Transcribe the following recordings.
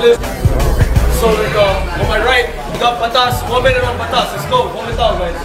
clip. So like on my right, we got Batas. Comment on Batas. Let's go. Comment down, guys.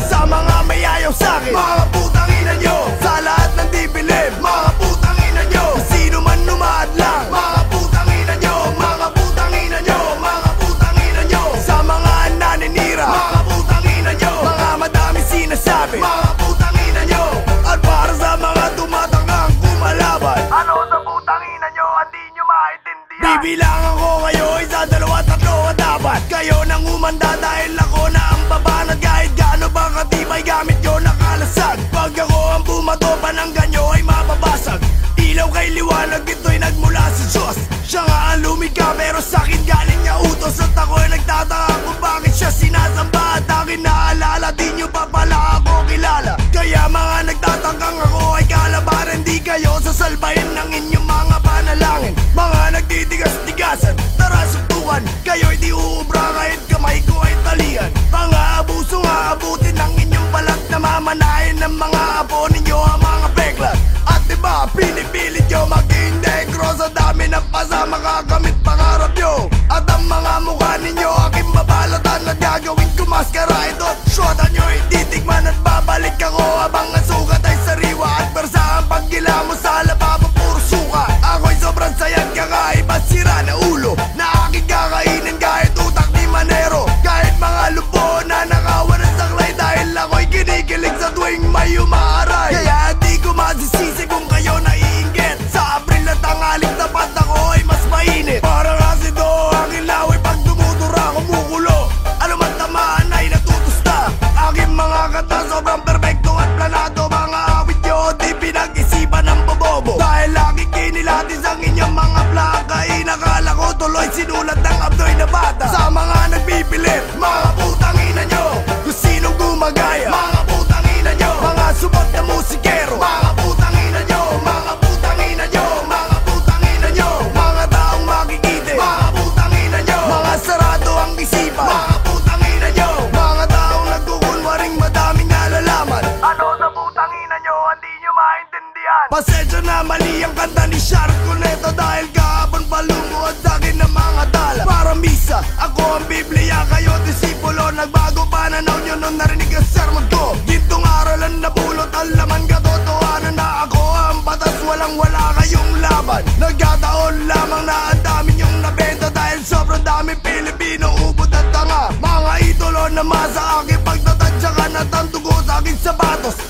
Sa mga may ayaw sa'kin, mga putang ina nyo. Sa lahat ng di bilib, mga putang ina nyo. Sino man lumaad lang, mga putang ina nyo. Mga putang ina nyo, mga putang ina nyo. Sa mga naninira, mga putang ina nyo. Mga madami sinasabi, mga putang ina nyo. At para sa mga tumatangang kumalaban, ano sa putang ina nyo, hindi nyo maintindihan. Bibilangan ko kayo, isa, dalawa, tatlo at apat. Kayo nang umanda dahil ako na ang babanat. Kahit gaano ba katibay gamit nyo nakalasag. Pag ako ang bumato, pananggan nyo ay mababasag. Ilaw kay liwanag, ito'y nagmula sa Diyos. Siya nga ang lumikha pero sa'kin galing niya utos. At ako'y nagtataka kung bakit siya sinasamba. At akin naalala, di nyo pa pala ako kilala. Kaya mga nagtatakang ako ay kalabaran. Di kayo sasalbahin ng inyong mga panalangin. Mga nagtitigas-tigasan, tara suntukan. Kayo'y di uubra kahit kamay ko ay talian. Mga abuso nga abutin ng inyong balat. Namamanahin ng mga apo ninyo ang mga peklat. At diba pinipilit nyo maging negro. Sa dami ng pasama kakamit pangarap nyo. At ang mga mukha ninyo aking babalatan. At gagawin ko maskara ito. Shota nyo ititikman at babalik ako habang ang sugat ay sariwa. At persa ang paggila mo sa lababo puro suka. Ako'y sobrang sayang kakaiba sira na ulo na aking kakainin kahit utak ni Manero. Kahit mga lupo na nakawan ng saklay. Dahil ako'y kinikilig sa tuwing may umaaray. Kaya di ko masisisi kung kayo naiinggit. Sa Abril na tanghaling tapat ako ay mas mainit. Para kasi do aking laway pag dumudura kumukulo. Ano man tamaan ay natutusta. Aking mga kata sobrang perfecto at planado. Mga awit nyo di pinag-isipan ng bobobo. Dahil aking kinilatis ang inyong mga plaka. Inakala ko tuloy sinulat ng abdoy na bata. Sa mga nagpipilit, mga putang ina nyo. Kung sinong gumagaya, mga putang ina nyo. Mga subot na musikero, mga putang ina nyo. Mga putang ina nyo, mga putang ina nyo. Mga taong makikite, mga putang ina nyo. Mga sarado ang isipan, mga putang ina nyo. Mga taong nagkukunwaring madaming nalalaman. Ano sa putang ina nyo, hindi nyo maintindihan. Pasensya na mali ang kanta ni Shark Cuneta. Dahil kahapon palumuad sa'kin ng mga tala. Para misa, ako ang Biblia, kayo disipulo. Nagbago pananaw nyo nung narinig ang sermon ko. Gintong aralan na bulot, ang laman katotohanan na ako ang batas. Walang wala kayong laban. Nagkataon lamang na ang dami nyong nabenta. Dahil sobrang dami Pilipino, ubod at tanga. Mga idolo na masa aking pagtatansyakan at ang dugo sa aking sapatos.